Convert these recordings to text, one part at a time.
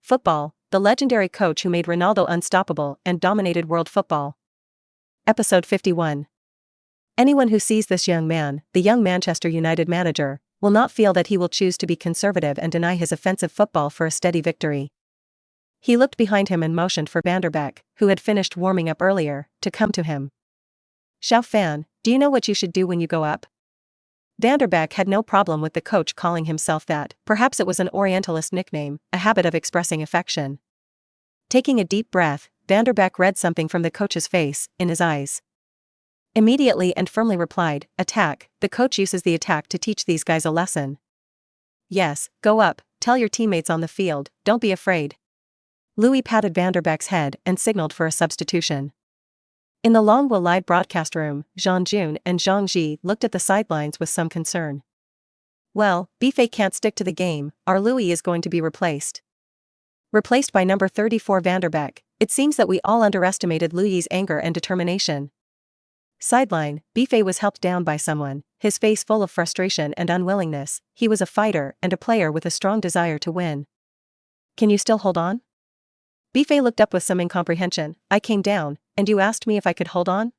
Football, the legendary coach who made Ronaldo unstoppable and dominated world football. Episode 51. Anyone who sees this young man, the young Manchester United manager, will not feel that he will choose to be conservative and deny his offensive football for a steady victory. He looked behind him and motioned for Van der Beek, who had finished warming up earlier, to come to him. "Xiao Fan, do you know what you should do when you go up?" Van der Beek had no problem with the coach calling himself that. Perhaps it was an Orientalist nickname, a habit of expressing affection. Taking a deep breath, Van der Beek read something from the coach's face, in his eyes. Immediately and firmly replied, "Attack, the coach uses the attack to teach these guys a lesson." "Yes, go up, tell your teammates on the field, don't be afraid." Liu Yi patted Van der Beek's head and signaled for a substitution. In the Longwell live broadcast room, Zhang Jun and Zhang Ji looked at the sidelines with some concern. "Well, Bifei can't stick to the game, our Liu Yi is going to be replaced." Replaced by number 34 Van der Beek, it seems that we all underestimated Liu Yi's anger and determination. Sideline, Bifei was helped down by someone, his face full of frustration and unwillingness. He was a fighter and a player with a strong desire to win. "Can you still hold on?" Bifei looked up with some incomprehension. "I came down, and you asked me if I could hold on?"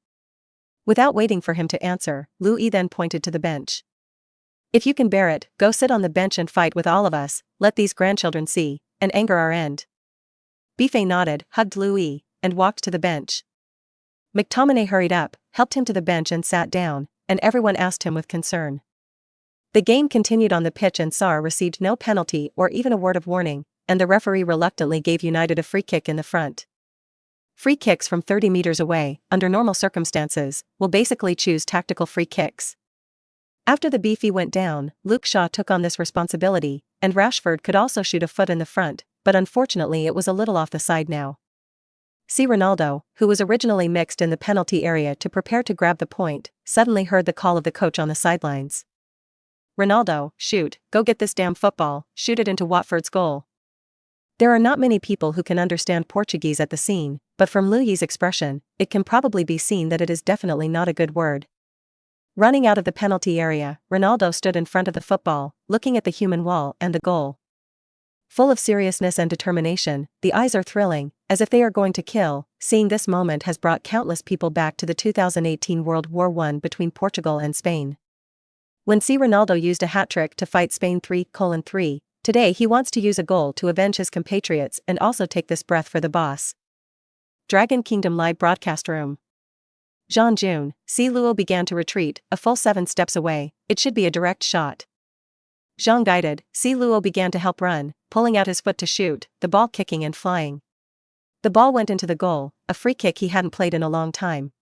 Without waiting for him to answer, Liu Yi then pointed to the bench. "If you can bear it, go sit on the bench and fight with all of us, let these grandchildren see, and anger our end." Bifei nodded, hugged Liu Yi, and walked to the bench. McTominay hurried up, helped him to the bench and sat down, and everyone asked him with concern. The game continued on the pitch and Sarr received no penalty or even a word of warning, and the referee reluctantly gave United a free kick in the front. Free kicks from 30 meters away, under normal circumstances, will basically choose tactical free kicks. After the Beefy went down, Luke Shaw took on this responsibility, and Rashford could also shoot a foot in the front, but unfortunately it was a little off the side now. See Ronaldo, who was originally mixed in the penalty area to prepare to grab the point, suddenly heard the call of the coach on the sidelines. "Ronaldo, shoot, go get this damn football, shoot it into Watford's goal." There are not many people who can understand Portuguese at the scene, but from Liu Yi's expression, it can probably be seen that it is definitely not a good word. Running out of the penalty area, Ronaldo stood in front of the football, looking at the human wall and the goal. Full of seriousness and determination, the eyes are thrilling, as if they are going to kill. Seeing this moment has brought countless people back to the 2018 World War I between Portugal and Spain. When Ronaldo used a hat-trick to fight Spain 3:3, today he wants to use a goal to avenge his compatriots and also take this breath for the boss. Dragon Kingdom live broadcast room. Zhang Jun, Luo began to retreat, a full 7 steps away. It should be a direct shot. Zhang guided, Luo began to help run, pulling out his foot to shoot, the ball kicking and flying. The ball went into the goal, a free kick he hadn't played in a long time.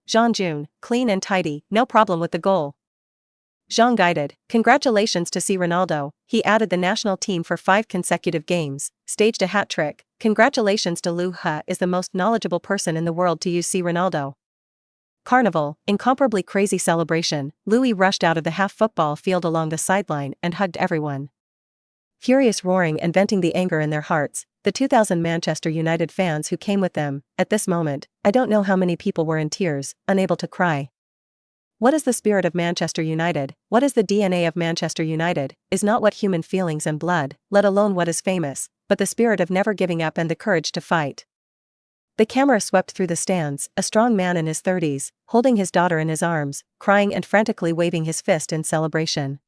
Zhang Jun, clean and tidy, no problem with the goal. Zhang guided, congratulations to Ronaldo, he added the national team for 5 consecutive games, staged a hat-trick. Congratulations to Liu He is the most knowledgeable person in the world to use Ronaldo. Carnival, incomparably crazy celebration. Liu Yi rushed out of the half-football field along the sideline and hugged everyone. Furious roaring and venting the anger in their hearts, the 2,000 Manchester United fans who came with them. At this moment, I don't know how many people were in tears, unable to cry. What is the spirit of Manchester United? What is the DNA of Manchester United? Is not what human feelings and blood, let alone what is famous, but the spirit of never giving up and the courage to fight. The camera swept through the stands, a strong man in his 30s, holding his daughter in his arms, crying and frantically waving his fist in celebration.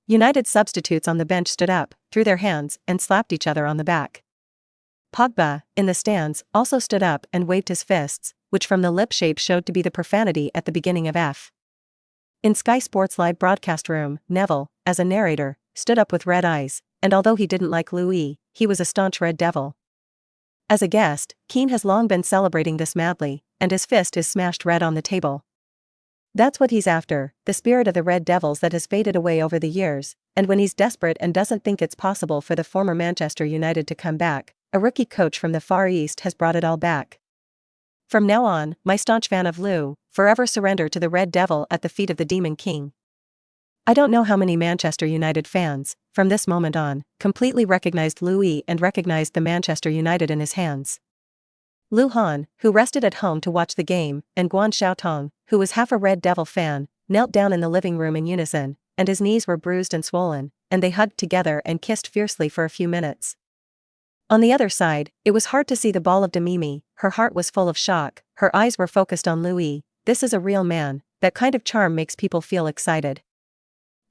United substitutes on the bench stood up, threw their hands, and slapped each other on the back. Pogba, in the stands, also stood up and waved his fists, which from the lip shape showed to be the profanity at the beginning of F. In Sky Sports live broadcast room, Neville, as a narrator, stood up with red eyes, and although he didn't like Liu Yi, he was a staunch Red Devil. As a guest, Keane has long been celebrating this madly, and his fist is smashed red on the table. That's what he's after, the spirit of the Red Devils that has faded away over the years, and when he's desperate and doesn't think it's possible for the former Manchester United to come back, a rookie coach from the Far East has brought it all back. From now on, my staunch fan of Liu, forever surrender to the Red Devil at the feet of the Demon King. I don't know how many Manchester United fans, from this moment on, completely recognized Liu Yi and recognized the Manchester United in his hands. Lu Han, who rested at home to watch the game, and Guan Xiaotong, who was half a Red Devil fan, knelt down in the living room in unison, and his knees were bruised and swollen, and they hugged together and kissed fiercely for a few minutes. On the other side, it was hard to see the ball of Demimi. Her heart was full of shock, her eyes were focused on Liu Yi. This is a real man, that kind of charm makes people feel excited.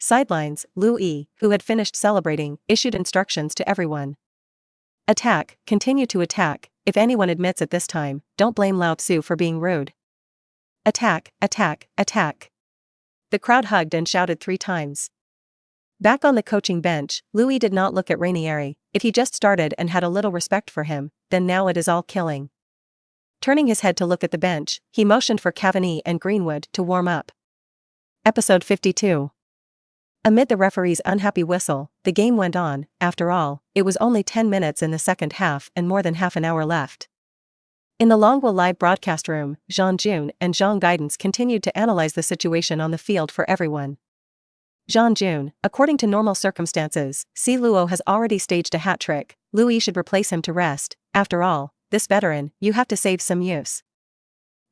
Sidelines, Liu Yi, who had finished celebrating, issued instructions to everyone. Attack, continue to attack, if anyone admits it this time, don't blame Lao Tzu for being rude. Attack, attack, attack. The crowd hugged and shouted 3 times. Back on the coaching bench, Liu Yi did not look at Ranieri. If he just started and had a little respect for him, then now it is all killing. Turning his head to look at the bench, he motioned for Cavani and Greenwood to warm up. Episode 52. Amid the referee's unhappy whistle, the game went on. After all, it was only 10 minutes in the second half and more than half an hour left. In the Longwell live broadcast room, Jean-June and Jean Guidance continued to analyze the situation on the field for everyone. Jean-June, according to normal circumstances, Si Luo has already staged a hat-trick. Liu Yi should replace him to rest. After all, this veteran, you have to save some use.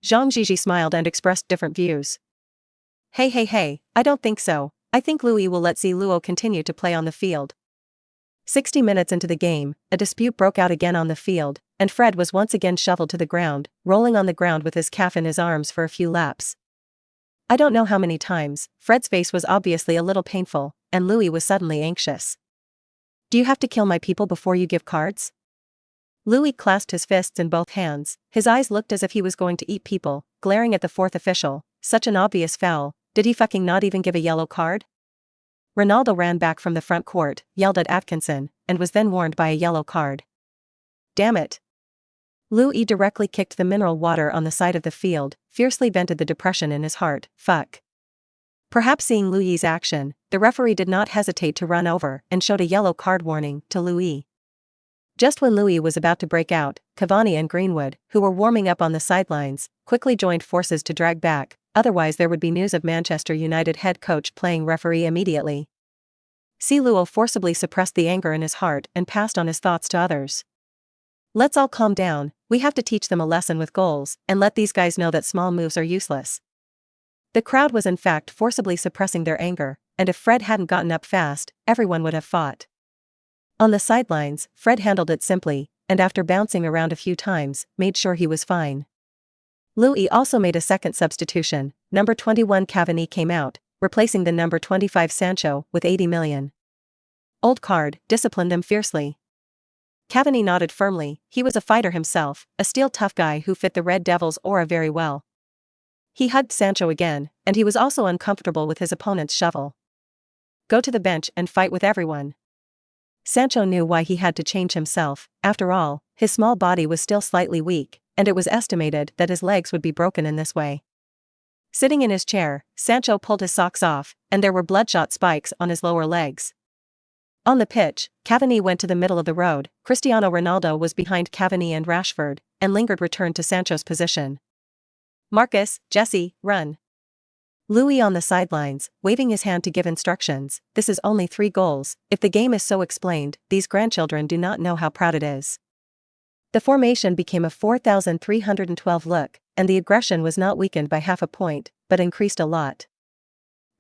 Zhang Jiji smiled and expressed different views. Hey, I don't think so. I think Liu Yi will let Si Luo continue to play on the field. 60 minutes into the game, a dispute broke out again on the field, and Fred was once again shoveled to the ground, rolling on the ground with his calf in his arms for a few laps. I don't know how many times. Fred's face was obviously a little painful, and Liu Yi was suddenly anxious. Do you have to kill my people before you give cards? Liu Yi clasped his fists in both hands, his eyes looked as if he was going to eat people, glaring at the 4th official. Such an obvious foul, did he fucking not even give a yellow card? Ronaldo ran back from the front court, yelled at Atkinson, and was then warned by a yellow card. Damn it. Liu Yi directly kicked the mineral water on the side of the field, fiercely vented the depression in his heart. Fuck. Perhaps seeing Liu Yi's action, the referee did not hesitate to run over and showed a yellow card warning to Liu Yi. Just when Liu Yi was about to break out, Cavani and Greenwood, who were warming up on the sidelines, quickly joined forces to drag back, otherwise there would be news of Manchester United head coach playing referee immediately. Si Luo forcibly suppressed the anger in his heart and passed on his thoughts to others. Let's all calm down, we have to teach them a lesson with goals, and let these guys know that small moves are useless. The crowd was in fact forcibly suppressing their anger, and if Fred hadn't gotten up fast, everyone would have fought. On the sidelines, Fred handled it simply, and after bouncing around a few times, made sure he was fine. Liu Yi also made a second substitution. Number 21 Cavani came out, replacing the number 25 Sancho with 80 million. Old card, disciplined him fiercely. Cavani nodded firmly. He was a fighter himself, a steel tough guy who fit the Red Devils' aura very well. He hugged Sancho again, and he was also uncomfortable with his opponent's shovel. Go to the bench and fight with everyone. Sancho knew why he had to change himself. After all, his small body was still slightly weak, and it was estimated that his legs would be broken in this way. Sitting in his chair, Sancho pulled his socks off, and there were bloodshot spikes on his lower legs. On the pitch, Cavani went to the middle of the road. Cristiano Ronaldo was behind Cavani and Rashford, and Lingard returned to Sancho's position. Marcus, Jesse, run. Liu Yi on the sidelines, waving his hand to give instructions. This is only 3 goals. If the game is so explained, these grandchildren do not know how proud it is. The formation became a 4,312 look, and the aggression was not weakened by half a point, but increased a lot.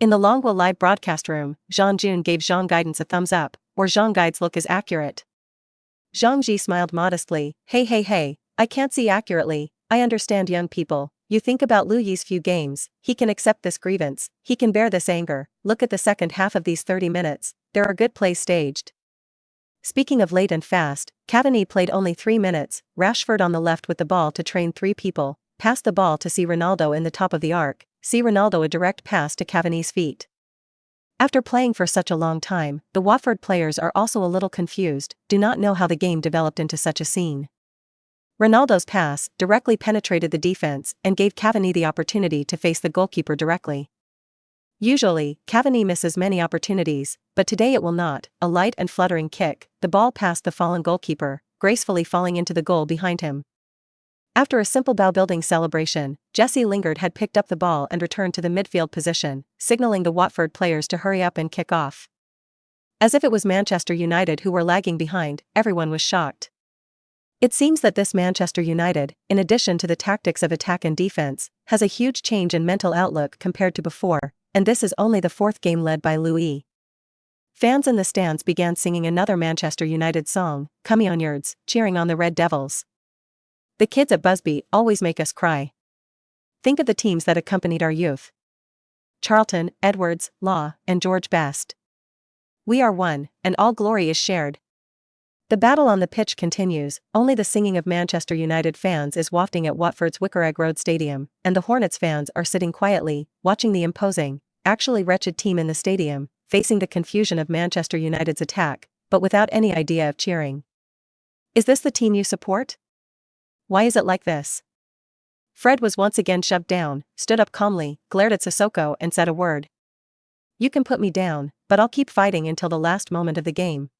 In the Longwell live broadcast room, Jean-June gave Jean Guidance a thumbs up, or Jean Guide's look is accurate. Zhang Ji smiled modestly. Hey, I can't see accurately. I understand young people. You think about Liu Yi's few games, he can accept this grievance, he can bear this anger. Look at the second half of these 30 minutes, there are good plays staged. Speaking of late and fast, Cavani played only 3 minutes, Rashford on the left with the ball to train 3 people, passed the ball to see Ronaldo in the top of the arc, see Ronaldo a direct pass to Cavani's feet. After playing for such a long time, the Watford players are also a little confused, do not know how the game developed into such a scene. Ronaldo's pass directly penetrated the defense and gave Cavani the opportunity to face the goalkeeper directly. Usually, Cavani misses many opportunities, but today it will not. A light and fluttering kick, the ball passed the fallen goalkeeper, gracefully falling into the goal behind him. After a simple bow-building celebration, Jesse Lingard had picked up the ball and returned to the midfield position, signaling the Watford players to hurry up and kick off. As if it was Manchester United who were lagging behind, everyone was shocked. It seems that this Manchester United, in addition to the tactics of attack and defense, has a huge change in mental outlook compared to before, and this is only the 4th game led by Liu Yi. Fans in the stands began singing another Manchester United song, "Come on Yards," cheering on the Red Devils. The kids at Busby always make us cry. Think of the teams that accompanied our youth. Charlton, Edwards, Law, and George Best. We are one, and all glory is shared. The battle on the pitch continues, only the singing of Manchester United fans is wafting at Watford's Wickereg Road Stadium, and the Hornets fans are sitting quietly, watching the imposing, actually wretched team in the stadium, facing the confusion of Manchester United's attack, but without any idea of cheering. Is this the team you support? Why is it like this? Fred was once again shoved down, stood up calmly, glared at Sissoko and said a word. You can put me down, but I'll keep fighting until the last moment of the game.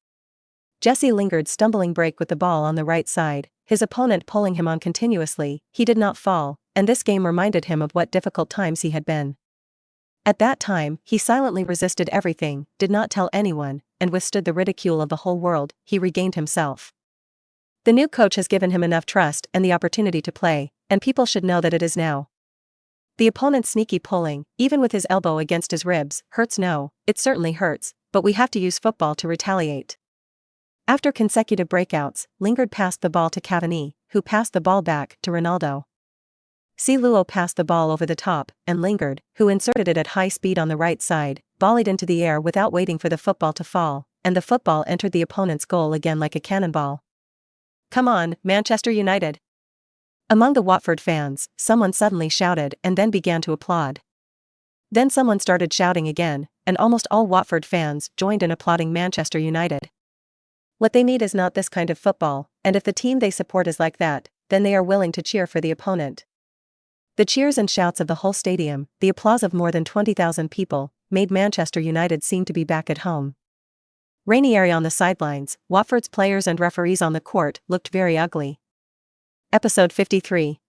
Jesse lingered, stumbling break with the ball on the right side, his opponent pulling him on continuously. He did not fall, and this game reminded him of what difficult times he had been. At that time, he silently resisted everything, did not tell anyone, and withstood the ridicule of the whole world. He regained himself. The new coach has given him enough trust and the opportunity to play, and people should know that it is now. The opponent's sneaky pulling, even with his elbow against his ribs, hurts. No, it certainly hurts, but we have to use football to retaliate. After consecutive breakouts, Lingard passed the ball to Cavani, who passed the ball back to Ronaldo. Luo passed the ball over the top, and Lingard, who inserted it at high speed on the right side, volleyed into the air without waiting for the football to fall, and the football entered the opponent's goal again like a cannonball. Come on, Manchester United! Among the Watford fans, someone suddenly shouted and then began to applaud. Then someone started shouting again, and almost all Watford fans joined in applauding Manchester United. What they need is not this kind of football, and if the team they support is like that, then they are willing to cheer for the opponent. The cheers and shouts of the whole stadium, the applause of more than 20,000 people, made Manchester United seem to be back at home. Ranieri on the sidelines, Watford's players and referees on the court looked very ugly. Episode 53.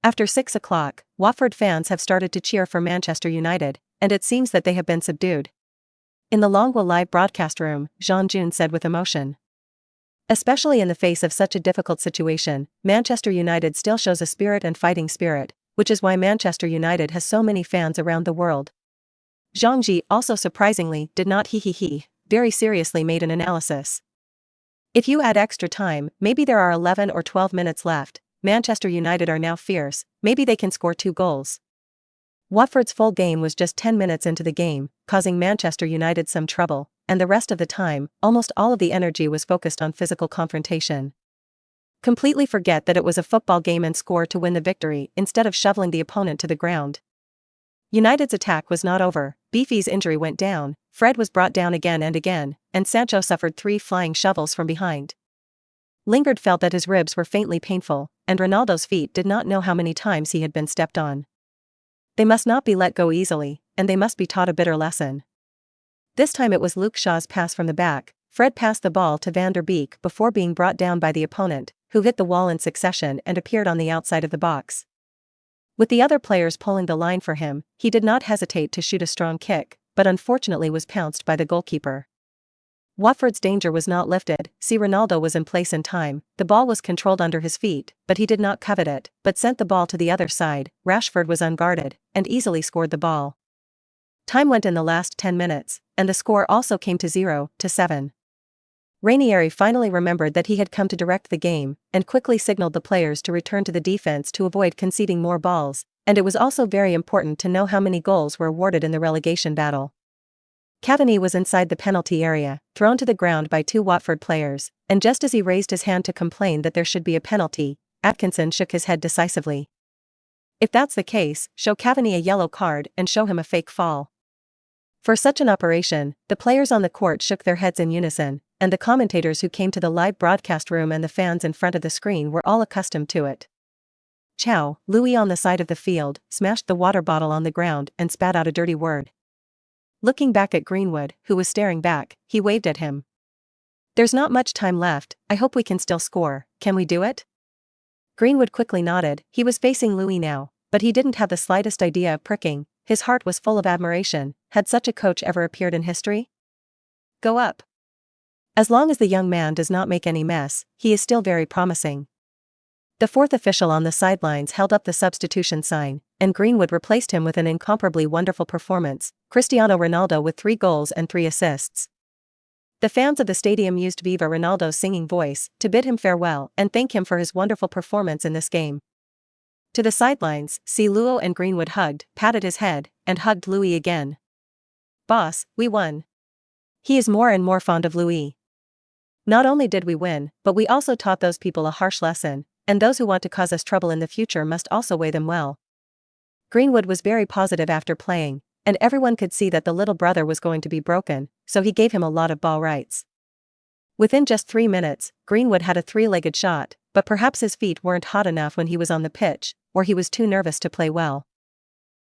After 6 o'clock, Watford fans have started to cheer for Manchester United, and it seems that they have been subdued. In the Longwell live broadcast room, Jean June said with emotion. Especially in the face of such a difficult situation, Manchester United still shows a spirit and fighting spirit, which is why Manchester United has so many fans around the world. Zhang Ji also surprisingly did not very seriously made an analysis. If you add extra time, maybe there are 11 or 12 minutes left, Manchester United are now fierce, maybe they can score 2 goals. Watford's full game was just 10 minutes into the game, causing Manchester United some trouble, and the rest of the time, almost all of the energy was focused on physical confrontation. Completely forget that it was a football game and score to win the victory instead of shoveling the opponent to the ground. United's attack was not over. Beefy's injury went down, Fred was brought down again, and Sancho suffered 3 flying shovels from behind. Lingard felt that his ribs were faintly painful, and Ronaldo's feet did not know how many times he had been stepped on. They must not be let go easily, and they must be taught a bitter lesson. This time it was Luke Shaw's pass from the back. Fred passed the ball to Van der Beek before being brought down by the opponent, who hit the wall in succession and appeared on the outside of the box. With the other players pulling the line for him, he did not hesitate to shoot a strong kick, but unfortunately was pounced by the goalkeeper. Watford's danger was not lifted. Ronaldo was in place in time, the ball was controlled under his feet, but he did not covet it, but sent the ball to the other side. Rashford was unguarded, and easily scored the ball. Time went in the last 10 minutes, and the score also came to 0-7. Ranieri finally remembered that he had come to direct the game, and quickly signaled the players to return to the defense to avoid conceding more balls, and it was also very important to know how many goals were awarded in the relegation battle. Cavani was inside the penalty area, thrown to the ground by 2 Watford players, and just as he raised his hand to complain that there should be a penalty, Atkinson shook his head decisively. If that's the case, show Cavani a yellow card and show him a fake fall. For such an operation, the players on the court shook their heads in unison, and the commentators who came to the live broadcast room and the fans in front of the screen were all accustomed to it. Liu Yi on the side of the field, smashed the water bottle on the ground and spat out a dirty word. Looking back at Greenwood, who was staring back, he waved at him. There's not much time left, I hope we can still score, can we do it? Greenwood quickly nodded. He was facing Liu Yi now, but he didn't have the slightest idea of pricking. His heart was full of admiration. Had such a coach ever appeared in history? Go up. As long as the young man does not make any mess, he is still very promising. The 4th official on the sidelines held up the substitution sign, and Greenwood replaced him with an incomparably wonderful performance. Cristiano Ronaldo with 3 goals and 3 assists. The fans of the stadium used Viva Ronaldo's singing voice to bid him farewell and thank him for his wonderful performance in this game. To the sidelines, Liu and Greenwood hugged, patted his head, and hugged Liu Yi again. "Boss, we won." He is more and more fond of Liu Yi. "Not only did we win, but we also taught those people a harsh lesson, and those who want to cause us trouble in the future must also weigh them well." Greenwood was very positive after playing, and everyone could see that the little brother was going to be broken, so he gave him a lot of ball rights. Within just 3 minutes, Greenwood had a 3-legged shot, but perhaps his feet weren't hot enough when he was on the pitch, or he was too nervous to play well.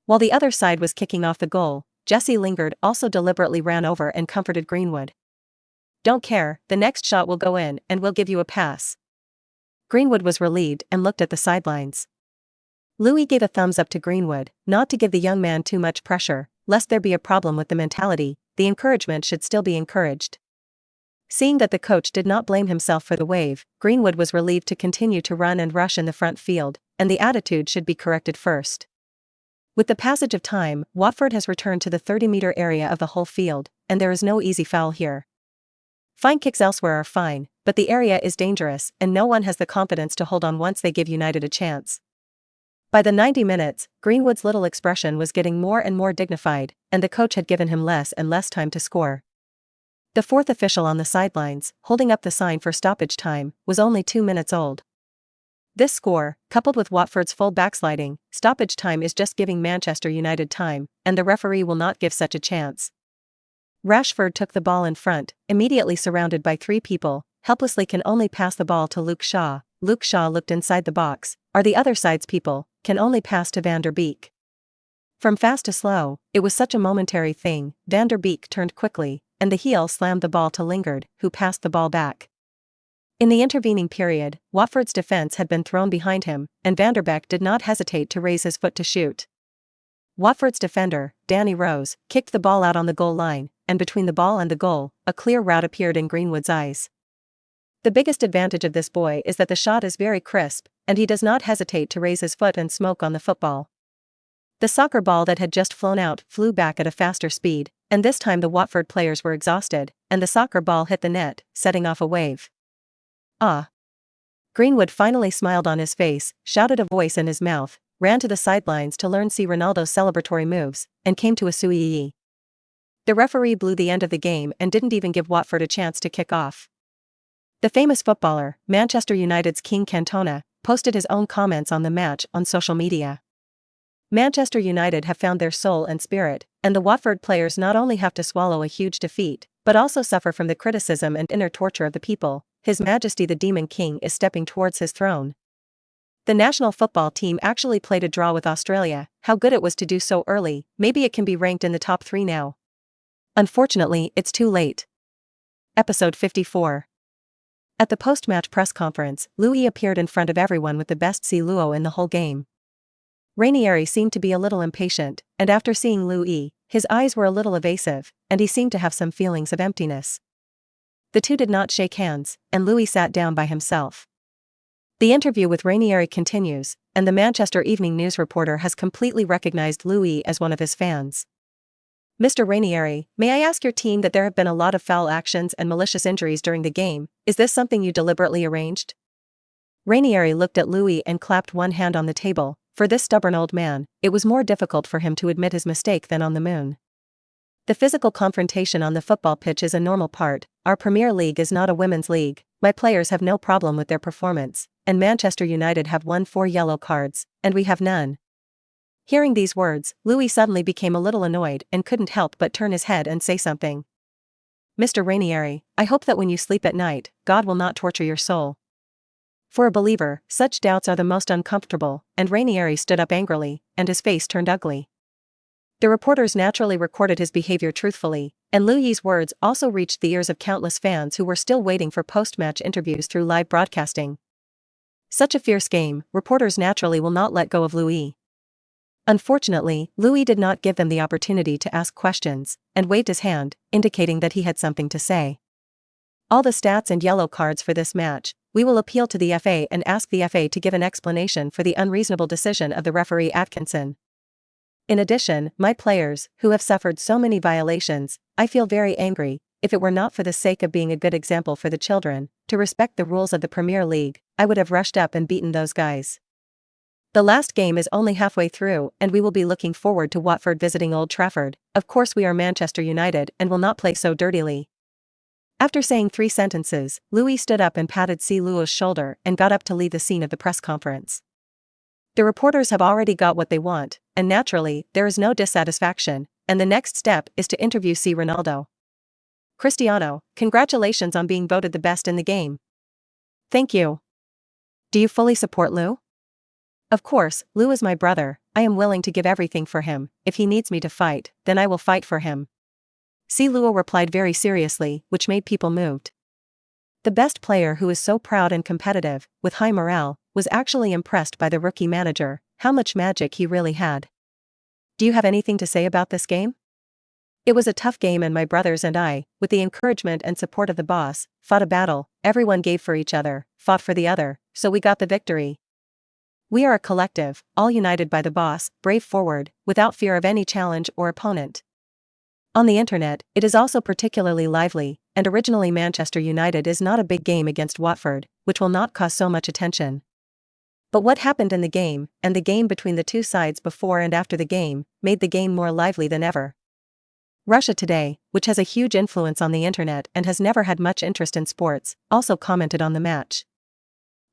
While the other side was kicking off the goal, Jesse Lingard also deliberately ran over and comforted Greenwood. "Don't care, the next shot will go in and we'll give you a pass." Greenwood was relieved and looked at the sidelines. Liu Yi gave a thumbs up to Greenwood, not to give the young man too much pressure, lest there be a problem with the mentality. The encouragement should still be encouraged. Seeing that the coach did not blame himself for the wave, Greenwood was relieved to continue to run and rush in the front field, and the attitude should be corrected first. With the passage of time, Watford has returned to the 30-meter area of the whole field, and there is no easy foul here. Fine kicks elsewhere are fine, but the area is dangerous and no one has the confidence to hold on once they give United a chance. By the 90 minutes, Greenwood's little expression was getting more and more dignified, and the coach had given him less and less time to score. The fourth official on the sidelines, holding up the sign for stoppage time, was only 2 minutes old. This score, coupled with Watford's full backsliding, stoppage time is just giving Manchester United time, and the referee will not give such a chance. Rashford took the ball in front, immediately surrounded by 3 people, helplessly can only pass the ball to Luke Shaw. Luke Shaw looked inside the box, are the other side's people, can only pass to Van der Beek. From fast to slow, it was such a momentary thing. Van der Beek turned quickly, and the heel slammed the ball to Lingard, who passed the ball back. In the intervening period, Watford's defense had been thrown behind him, and Van der Beek did not hesitate to raise his foot to shoot. Watford's defender, Danny Rose, kicked the ball out on the goal line, and between the ball and the goal, a clear route appeared in Greenwood's eyes. The biggest advantage of this boy is that the shot is very crisp, and he does not hesitate to raise his foot and smoke on the football. The soccer ball that had just flown out flew back at a faster speed, and this time the Watford players were exhausted, and the soccer ball hit the net, setting off a wave. "Ah!" Greenwood finally smiled on his face, shouted a voice in his mouth, ran to the sidelines to learn Ronaldo's celebratory moves, and came to a Liu Yi. The referee blew the end of the game and didn't even give Watford a chance to kick off. The famous footballer, Manchester United's King Cantona, posted his own comments on the match on social media. Manchester United have found their soul and spirit, and the Watford players not only have to swallow a huge defeat, but also suffer from the criticism and inner torture of the people. His Majesty the Demon King is stepping towards his throne. The national football team actually played a draw with Australia. How good it was to do so early. Maybe it can be ranked in the top 3 now. Unfortunately, it's too late. Episode 54. At the post-match press conference, Liu Yi appeared in front of everyone with the best Liu in the whole game. Ranieri seemed to be a little impatient, and after seeing Liu Yi, his eyes were a little evasive, and he seemed to have some feelings of emptiness. The two did not shake hands, and Liu Yi sat down by himself. The interview with Ranieri continues, and the Manchester Evening News reporter has completely recognized Liu Yi as one of his fans. "Mr. Ranieri, may I ask your team that there have been a lot of foul actions and malicious injuries during the game? Is this something you deliberately arranged?" Ranieri looked at Liu Yi and clapped one hand on the table. For this stubborn old man, it was more difficult for him to admit his mistake than on the moon. "The physical confrontation on the football pitch is a normal part. Our Premier League is not a women's league. My players have no problem with their performance, and Manchester United have won 4 yellow cards, and we have none." Hearing these words, Liu Yi suddenly became a little annoyed and couldn't help but turn his head and say something. "Mr. Ranieri, I hope that when you sleep at night, God will not torture your soul." For a believer, such doubts are the most uncomfortable, and Ranieri stood up angrily, and his face turned ugly. The reporters naturally recorded his behavior truthfully, and Liu Yi's words also reached the ears of countless fans who were still waiting for post-match interviews through live broadcasting. Such a fierce game, reporters naturally will not let go of Liu Yi. Unfortunately, Liu Yi did not give them the opportunity to ask questions, and waved his hand, indicating that he had something to say. "All the stats and yellow cards for this match. We will appeal to the FA and ask the FA to give an explanation for the unreasonable decision of the referee Atkinson. In addition, my players, who have suffered so many violations, I feel very angry. if it were not for the sake of being a good example for the children, to respect the rules of the Premier League, I would have rushed up and beaten those guys. The last game is only halfway through and we will be looking forward to Watford visiting Old Trafford. Of course we are Manchester United and will not play so dirtily. After saying 3 sentences, Liu Yi stood up and patted Luo's shoulder and got up to leave the scene of the press conference. The reporters have already got what they want, and naturally, there is no dissatisfaction, and the next step is to interview Ronaldo. Cristiano, congratulations on being voted the best in the game. Thank you. Do you fully support Liu? Of course, Liu is my brother, I am willing to give everything for him. If he needs me to fight, then I will fight for him. Luo replied very seriously, which made people moved. The best player, who is so proud and competitive, with high morale, was actually impressed by the rookie manager, how much magic he really had. Do you have anything to say about this game? It was a tough game and my brothers and I, with the encouragement and support of the boss, fought a battle. Everyone gave for each other, fought for the other, so we got the victory. We are a collective, all united by the boss, brave forward, without fear of any challenge or opponent. On the internet, it is also particularly lively, and originally Manchester United is not a big game against Watford, which will not cause so much attention. But what happened in the game, and the game between the two sides before and after the game, made the game more lively than ever. Russia Today, which has a huge influence on the internet and has never had much interest in sports, also commented on the match.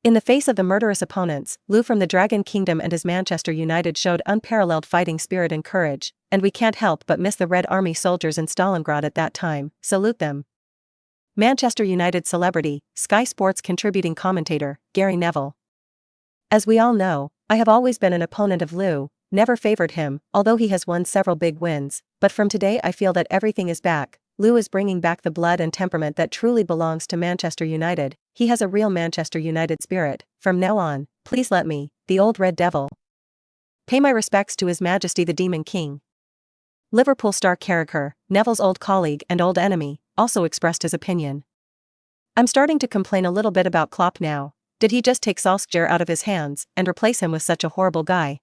In the face of the murderous opponents, Liu from the Dragon Kingdom and his Manchester United showed unparalleled fighting spirit and courage, and we can't help but miss the Red Army soldiers in Stalingrad at that time. Salute them. Manchester United celebrity, Sky Sports contributing commentator, Gary Neville. As we all know, I have always been an opponent of Liu, never favored him, although he has won several big wins, but from today I feel that everything is back. Liu is bringing back the blood and temperament that truly belongs to Manchester United. He has a real Manchester United spirit. From now on, please let me, the old Red Devil, pay my respects to His Majesty the Demon King. Liverpool star Carragher, Neville's old colleague and old enemy, also expressed his opinion. I'm starting to complain a little bit about Klopp now. Did he just take Solskjaer out of his hands and replace him with such a horrible guy?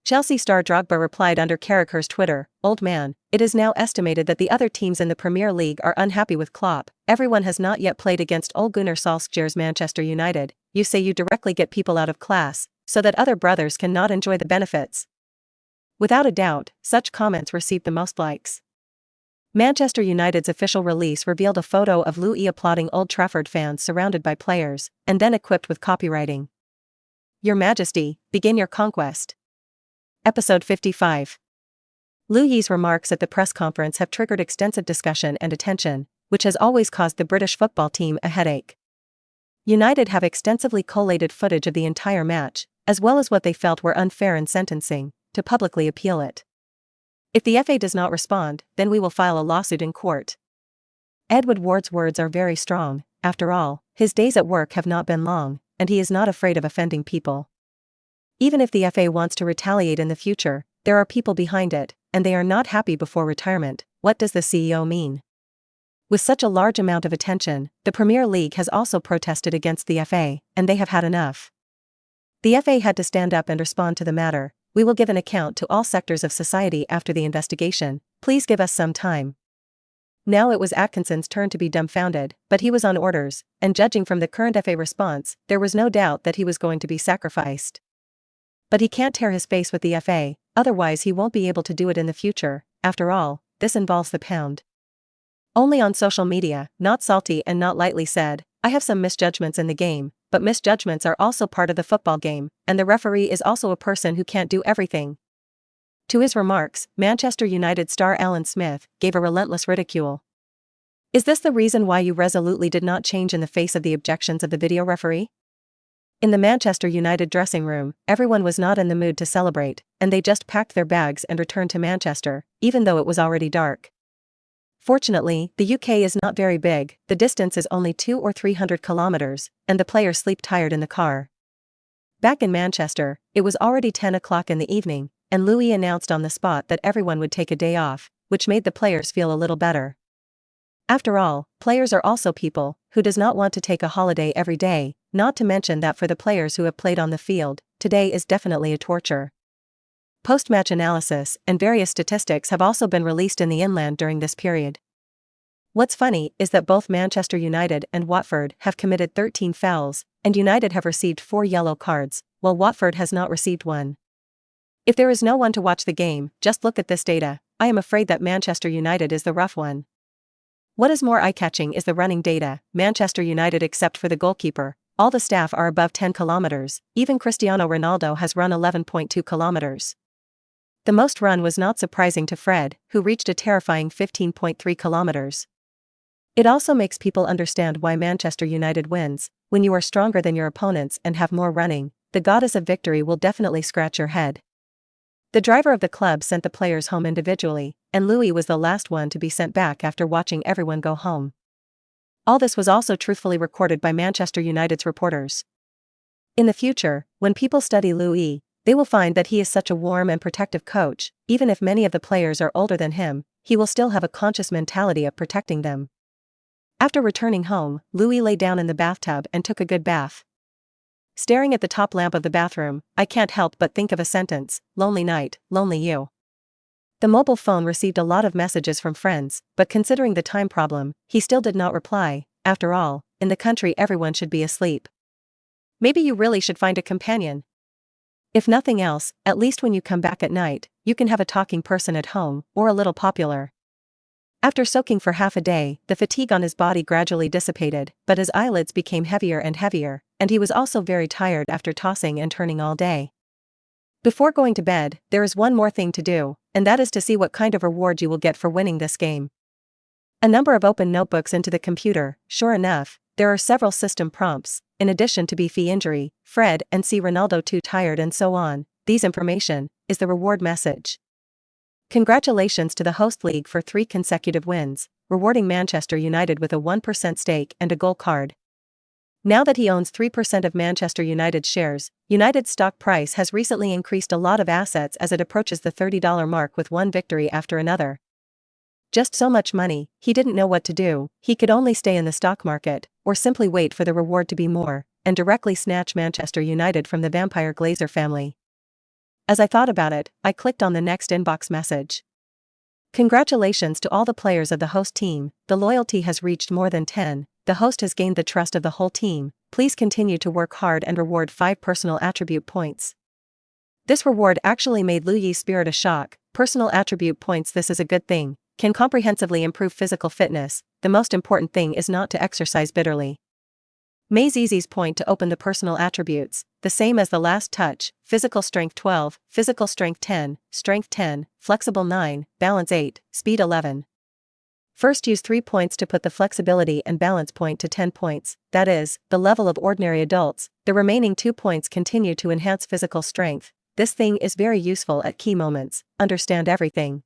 Chelsea star Drogba replied under Carragher's Twitter, "Old man, it is now estimated that the other teams in the Premier League are unhappy with Klopp. Everyone has not yet played against Ole Gunnar Solskjaer's Manchester United. You say you directly get people out of class, so that other brothers can not enjoy the benefits." Without a doubt, such comments received the most likes. Manchester United's official release revealed a photo of Liu Yi applauding Old Trafford fans surrounded by players, and then equipped with copywriting. Your Majesty, begin your conquest. Episode 55. Liu Yi's remarks at the press conference have triggered extensive discussion and attention, which has always caused the British football team a headache. United have extensively collated footage of the entire match, as well as what they felt were unfair in sentencing, to publicly appeal it. If the FA does not respond, then we will file a lawsuit in court. Ed Woodward's words are very strong. After all, his days at work have not been long, and he is not afraid of offending people. Even if the FA wants to retaliate in the future, there are people behind it, and they are not happy before retirement. What does the CEO mean? With such a large amount of attention, the Premier League has also protested against the FA, and they have had enough. The FA had to stand up and respond to the matter. We will give an account to all sectors of society after the investigation. Please give us some time. Now it was Atkinson's turn to be dumbfounded, but he was on orders, and judging from the current FA response, there was no doubt that he was going to be sacrificed. But he can't tear his face with the FA, otherwise he won't be able to do it in the future. After all, this involves the pound. Only on social media, not salty and not lightly said, "I have some misjudgments in the game, but misjudgments are also part of the football game, and the referee is also a person who can't do everything." To his remarks, Manchester United star Alan Smith gave a relentless ridicule. Is this the reason why you resolutely did not change in the face of the objections of the video referee? In the Manchester United dressing room, everyone was not in the mood to celebrate, and they just packed their bags and returned to Manchester, even though it was already dark. Fortunately, the UK is not very big, the distance is only 200 or 300 kilometers, and the players sleep tired in the car. Back in Manchester, it was already 10 o'clock in the evening, and Liu Yi announced on the spot that everyone would take a day off, which made the players feel a little better. After all, players are also people. Who does not want to take a holiday every day? Not to mention that for the players who have played on the field, today is definitely a torture. Post-match analysis and various statistics have also been released in the inland during this period. What's funny is that both Manchester United and Watford have committed 13 fouls, and United have received 4 yellow cards, while Watford has not received one. If there is no one to watch the game, just look at this data. I am afraid that Manchester United is the rough one. What is more eye-catching is the running data. Manchester United, except for the goalkeeper, all the staff are above 10 kilometers, even Cristiano Ronaldo has run 11.2 kilometers. The most run was not surprising to Fred, who reached a terrifying 15.3 kilometers. It also makes people understand why Manchester United wins. When you are stronger than your opponents and have more running, the goddess of victory will definitely scratch your head. The driver of the club sent the players home individually, and Liu Yi was the last one to be sent back after watching everyone go home. All this was also truthfully recorded by Manchester United's reporters. In the future, when people study Liu Yi, they will find that he is such a warm and protective coach. Even if many of the players are older than him, he will still have a conscious mentality of protecting them. After returning home, Liu Yi lay down in the bathtub and took a good bath. Staring at the top lamp of the bathroom, I can't help but think of a sentence: lonely night, lonely you. The mobile phone received a lot of messages from friends, but considering the time problem, he still did not reply. After all, in the country everyone should be asleep. Maybe you really should find a companion. If nothing else, at least when you come back at night, you can have a talking person at home, or a little popular. After soaking for half a day, the fatigue on his body gradually dissipated, but his eyelids became heavier and heavier, and he was also very tired after tossing and turning all day. Before going to bed, there is one more thing to do, and that is to see what kind of reward you will get for winning this game. A number of open notebooks into the computer. Sure enough, there are several system prompts, in addition to B injury, Fred and C Ronaldo too tired and so on. These information is the reward message. Congratulations to the host league for 3 consecutive wins, rewarding Manchester United with a 1% stake and a gold card. Now that he owns 3% of Manchester United shares, United's stock price has recently increased a lot of assets as it approaches the $30 mark with one victory after another. Just so much money, he didn't know what to do. He could only stay in the stock market, or simply wait for the reward to be more, and directly snatch Manchester United from the vampire Glazer family. As I thought about it, I clicked on the next inbox message. Congratulations to all the players of the host team, the loyalty has reached more than 10, the host has gained the trust of the whole team, please continue to work hard and reward 5 personal attribute points. This reward actually made Liu Yi's spirit a shock. Personal attribute points, this is a good thing, can comprehensively improve physical fitness. The most important thing is not to exercise bitterly. Maze Easy's point to open the personal attributes, the same as the last touch: physical strength 12, physical strength 10, strength 10, flexible 9, balance 8, speed 11. First use 3 points to put the flexibility and balance point to 10 points, that is, the level of ordinary adults. The remaining 2 points continue to enhance physical strength. This thing is very useful at key moments. Understand everything.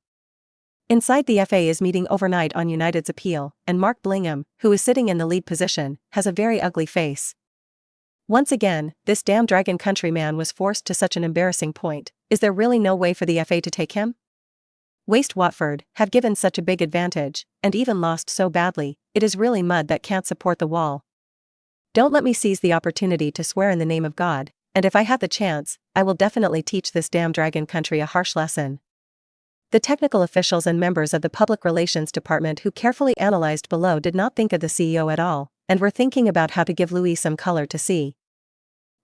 Inside, the FA is meeting overnight on United's appeal, and Mark Blingham, who is sitting in the lead position, has a very ugly face. Once again, this damn Dragon Country man was forced to such an embarrassing point. Is there really no way for the FA to take him? Waste Watford, have given such a big advantage, and even lost so badly, it is really mud that can't support the wall. Don't let me seize the opportunity to swear in the name of God, and if I have the chance, I will definitely teach this damn Dragon Country a harsh lesson. The technical officials and members of the public relations department who carefully analyzed below did not think of the CEO at all, and were thinking about how to give Liu Yi some color to see.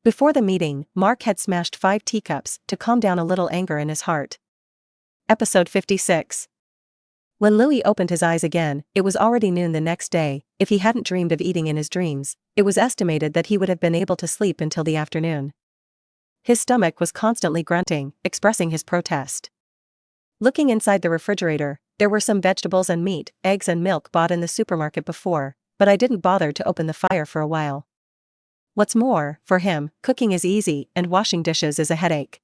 Before the meeting, Mark had smashed 5 teacups to calm down a little anger in his heart. Episode 56. When Liu Yi opened his eyes again, it was already noon the next day. If he hadn't dreamed of eating in his dreams, it was estimated that he would have been able to sleep until the afternoon. His stomach was constantly grunting, expressing his protest. Looking inside the refrigerator, there were some vegetables and meat, eggs and milk bought in the supermarket before, but I didn't bother to open the fire for a while. What's more, for him, cooking is easy and washing dishes is a headache.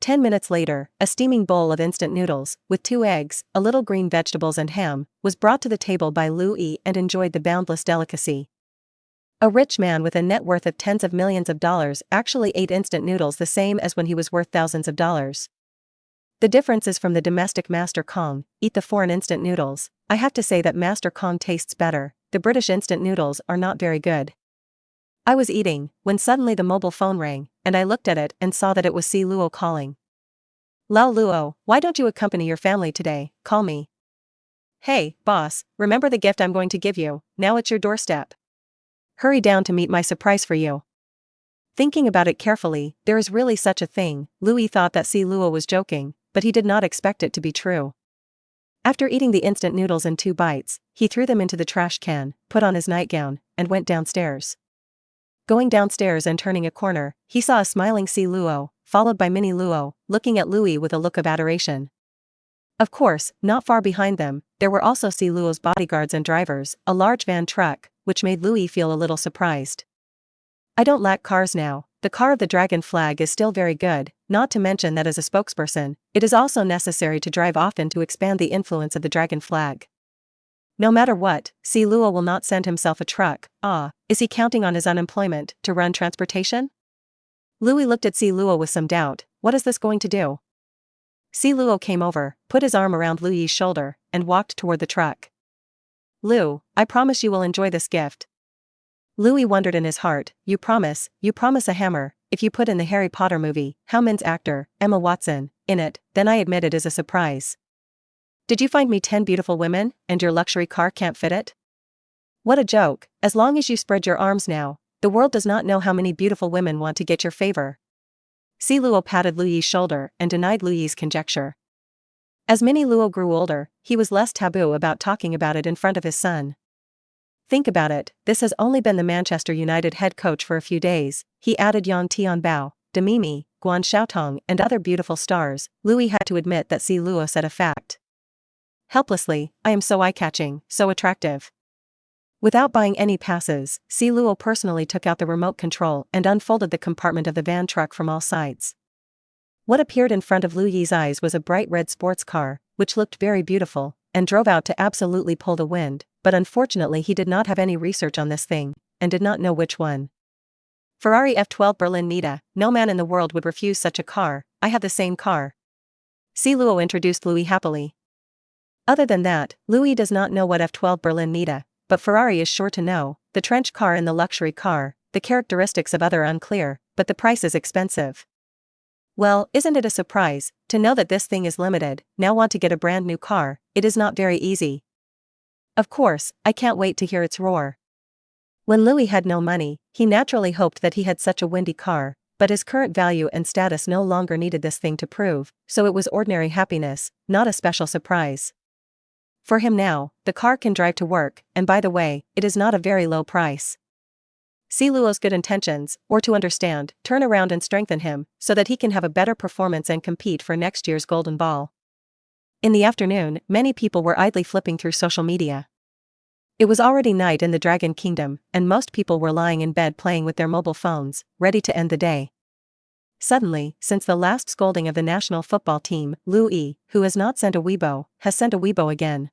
10 minutes later, a steaming bowl of instant noodles, with 2 eggs, a little green vegetables and ham, was brought to the table by Liu Yi and enjoyed the boundless delicacy. A rich man with a net worth of tens of millions of dollars actually ate instant noodles the same as when he was worth thousands of dollars. The difference is from the domestic Master Kong, eat the foreign instant noodles. I have to say that Master Kong tastes better. The British instant noodles are not very good. I was eating, when suddenly the mobile phone rang, and I looked at it and saw that it was Si Luo calling. Lao Luo, why don't you accompany your family today? Call me. Hey, boss, remember the gift I'm going to give you, now it's your doorstep. Hurry down to meet my surprise for you. Thinking about it carefully, there is really such a thing. Liu Yi thought that Si Luo was joking, but he did not expect it to be true. After eating the instant noodles in 2 bites, he threw them into the trash can, put on his nightgown, and went downstairs. Going downstairs and turning a corner, he saw a smiling Si Luo, followed by Mini Luo, looking at Liu Yi with a look of adoration. Of course, not far behind them, there were also Si Luo's bodyguards and drivers, a large van truck, which made Liu Yi feel a little surprised. I don't lack cars now, the car of the dragon flag is still very good, not to mention that as a spokesperson, it is also necessary to drive often to expand the influence of the dragon flag. No matter what, Si Luo will not send himself a truck. Is he counting on his unemployment to run transportation? Liu Yi looked at Si Luo with some doubt. What is this going to do? Si Luo came over, put his arm around Liu Yi's shoulder, and walked toward the truck. Liu, I promise you will enjoy this gift. Liu Yi wondered in his heart, you promise a hammer. If you put in the Harry Potter movie, How Min's actor, Emma Watson, in it, then I admit it is a surprise. Did you find me 10 beautiful women, and your luxury car can't fit it? What a joke, as long as you spread your arms now, the world does not know how many beautiful women want to get your favor. Si Luo patted Liu Yi's shoulder and denied Liu Yi's conjecture. As Mini Luo grew older, he was less taboo about talking about it in front of his son. Think about it, this has only been the Manchester United head coach for a few days, he added Yang Tianbao, Demimi, Guan Xiaotong and other beautiful stars. Liu Yi had to admit that Si Luo said a fact. Helplessly, I am so eye-catching, so attractive. Without buying any passes, Si Luo personally took out the remote control and unfolded the compartment of the van truck from all sides. What appeared in front of Liu Yi's eyes was a bright red sports car, which looked very beautiful, and drove out to absolutely pull the wind, but unfortunately he did not have any research on this thing, and did not know which one. Ferrari F12 Berlin Nita, no man in the world would refuse such a car, I have the same car. Si Luo introduced Liu Yi happily. Other than that, Liu Yi does not know what F12 Berlin Nita, but Ferrari is sure to know, the trench car and the luxury car, the characteristics of other unclear, but the price is expensive. Well, isn't it a surprise, to know that this thing is limited, now want to get a brand new car, it is not very easy. Of course, I can't wait to hear its roar. When Liu Yi had no money, he naturally hoped that he had such a windy car, but his current value and status no longer needed this thing to prove, so it was ordinary happiness, not a special surprise. For him now, the car can drive to work, and by the way, it is not a very low price. Si Luo's good intentions, or to understand, turn around and strengthen him, so that he can have a better performance and compete for next year's Golden Ball. In the afternoon, many people were idly flipping through social media. It was already night in the Dragon Kingdom, and most people were lying in bed playing with their mobile phones, ready to end the day. Suddenly, since the last scolding of the national football team, Liu Yi, who has not sent a Weibo, has sent a Weibo again.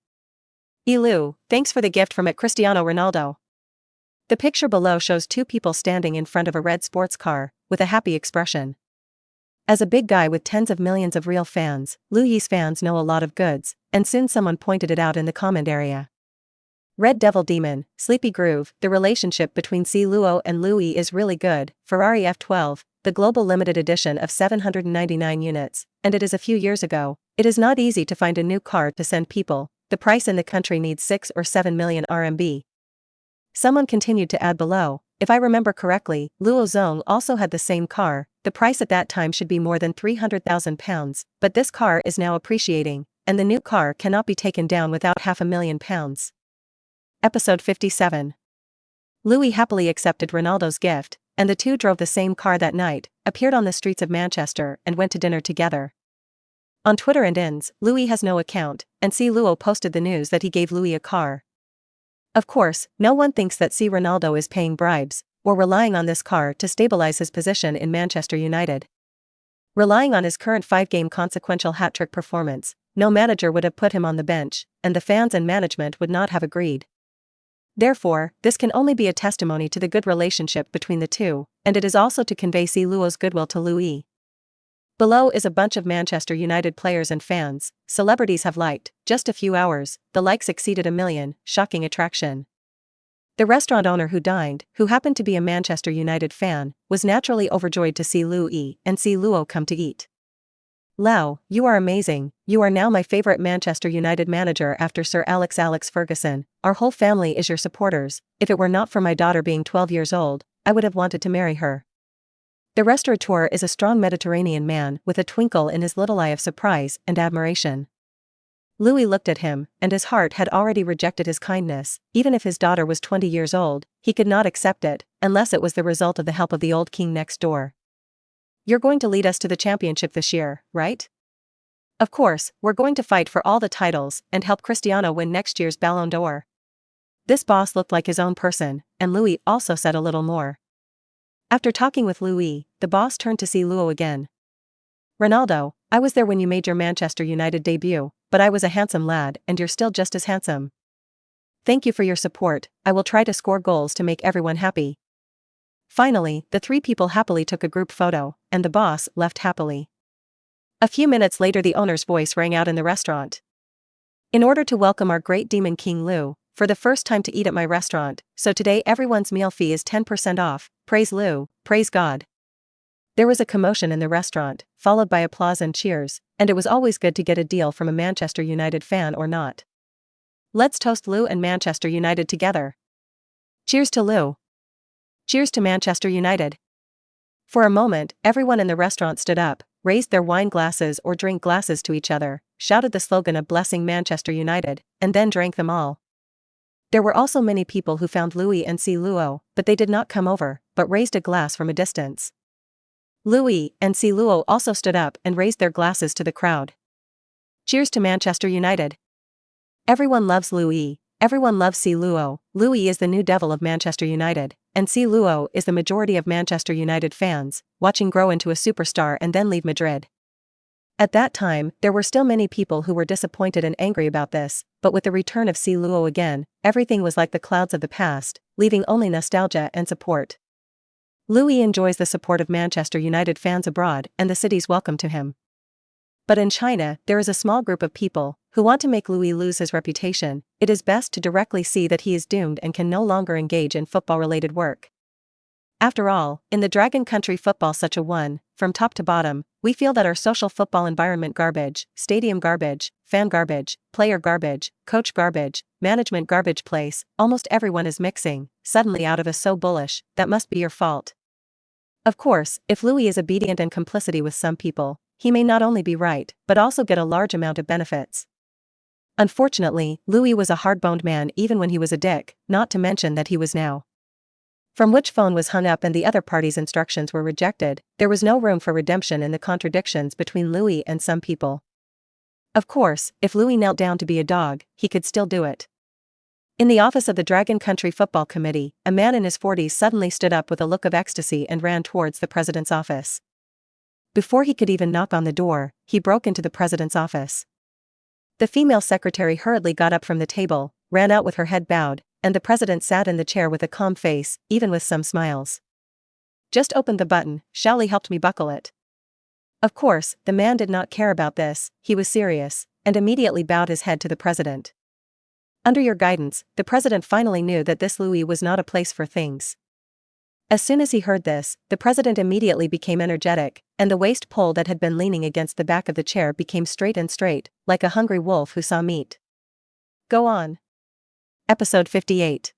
Liu, thanks for the gift from Cristiano Ronaldo. The picture below shows 2 people standing in front of a red sports car, with a happy expression. As a big guy with tens of millions of real fans, Liu Yi's fans know a lot of goods, and soon someone pointed it out in the comment area. Red Devil Demon, Sleepy Groove, the relationship between Si Luo and Liu Yi is really good. Ferrari F12, the global limited edition of 799 units, and it is a few years ago. It is not easy to find a new car to send people, the price in the country needs 6 or 7 million RMB. Someone continued to add below, if I remember correctly, Luo Zong also had the same car, the price at that time should be more than 300,000 pounds, but this car is now appreciating, and the new car cannot be taken down without £500,000. Episode 57. Liu Yi happily accepted Ronaldo's gift, and the two drove the same car that night, appeared on the streets of Manchester and went to dinner together. On Twitter and Ins, Liu Yi has no account, and Si Luo posted the news that he gave Liu Yi a car. Of course, no one thinks that Si Ronaldo is paying bribes, or relying on this car to stabilize his position in Manchester United. Relying on his current 5-game consequential hat-trick performance, no manager would have put him on the bench, and the fans and management would not have agreed. Therefore, this can only be a testimony to the good relationship between the two, and it is also to convey Si Luo's goodwill to Liu Yi. Below is a bunch of Manchester United players and fans. Celebrities have liked, just a few hours, the likes exceeded 1 million, shocking attraction. The restaurant owner who dined, who happened to be a Manchester United fan, was naturally overjoyed to see Liu Yi and Si Luo come to eat. Lau, you are amazing, you are now my favorite Manchester United manager after Sir Alex Ferguson. Our whole family is your supporters. If it were not for my daughter being 12 years old, I would have wanted to marry her. The restaurateur is a strong Mediterranean man with a twinkle in his little eye of surprise and admiration. Liu Yi looked at him, and his heart had already rejected his kindness. Even if his daughter was 20 years old, he could not accept it, unless it was the result of the help of the old king next door. You're going to lead us to the championship this year, right? Of course, we're going to fight for all the titles and help Cristiano win next year's Ballon d'Or. This boss looked like his own person, and Liu Yi also said a little more. After talking with Liu Yi, the boss turned to see Liu again. Ronaldo, I was there when you made your Manchester United debut, but I was a handsome lad and you're still just as handsome. Thank you for your support. I will try to score goals to make everyone happy. Finally, the three people happily took a group photo, and the boss left happily. A few minutes later the owner's voice rang out in the restaurant. In order to welcome our great demon King Liu, for the first time to eat at my restaurant, so today everyone's meal fee is 10% off, praise Liu, praise God. There was a commotion in the restaurant, followed by applause and cheers, and it was always good to get a deal from a Manchester United fan or not. Let's toast Liu and Manchester United together. Cheers to Liu. Cheers to Manchester United. For a moment, everyone in the restaurant stood up, raised their wine glasses or drink glasses to each other, shouted the slogan of blessing Manchester United, and then drank them all. There were also many people who found Liu Yi and see Luo, but they did not come over, but raised a glass from a distance. Liu Yi and see Luo also stood up and raised their glasses to the crowd. Cheers to Manchester United. Everyone loves Liu Yi, everyone loves see Luo. Liu Yi is the new devil of Manchester United, and see Luo is the majority of Manchester United fans, watching grow into a superstar and then leave Madrid. At that time, there were still many people who were disappointed and angry about this, but with the return of see Luo again, everything was like the clouds of the past, leaving only nostalgia and support. Liu Yi enjoys the support of Manchester United fans abroad and the city's welcome to him. But in China, there is a small group of people who want to make Liu Yi lose his reputation. It is best to directly see that he is doomed and can no longer engage in football-related work. After all, in the Dragon Country football such a one, from top to bottom, we feel that our social football environment garbage, stadium garbage, fan garbage, player garbage, coach garbage, management garbage place, almost everyone is mixing, suddenly out of us so bullish, that must be your fault. Of course, if Liu Yi is obedient and complicity with some people, he may not only be right, but also get a large amount of benefits. Unfortunately, Liu Yi was a hard-boned man even when he was a dick, not to mention that he was now. From which phone was hung up and the other party's instructions were rejected, there was no room for redemption in the contradictions between Liu Yi and some people. Of course, if Liu Yi knelt down to be a dog, he could still do it. In the office of the Dragon Country Football Committee, a man in his 40s suddenly stood up with a look of ecstasy and ran towards the president's office. Before he could even knock on the door, he broke into the president's office. The female secretary hurriedly got up from the table, ran out with her head bowed, and the president sat in the chair with a calm face, even with some smiles. Just opened the button, Shaoli helped me buckle it. Of course, the man did not care about this, he was serious, and immediately bowed his head to the president. Under your guidance, the president finally knew that this Liu Yi was not a place for things. As soon as he heard this, the president immediately became energetic, and the waist pole that had been leaning against the back of the chair became straight, like a hungry wolf who saw meat. Go on. Episode 58.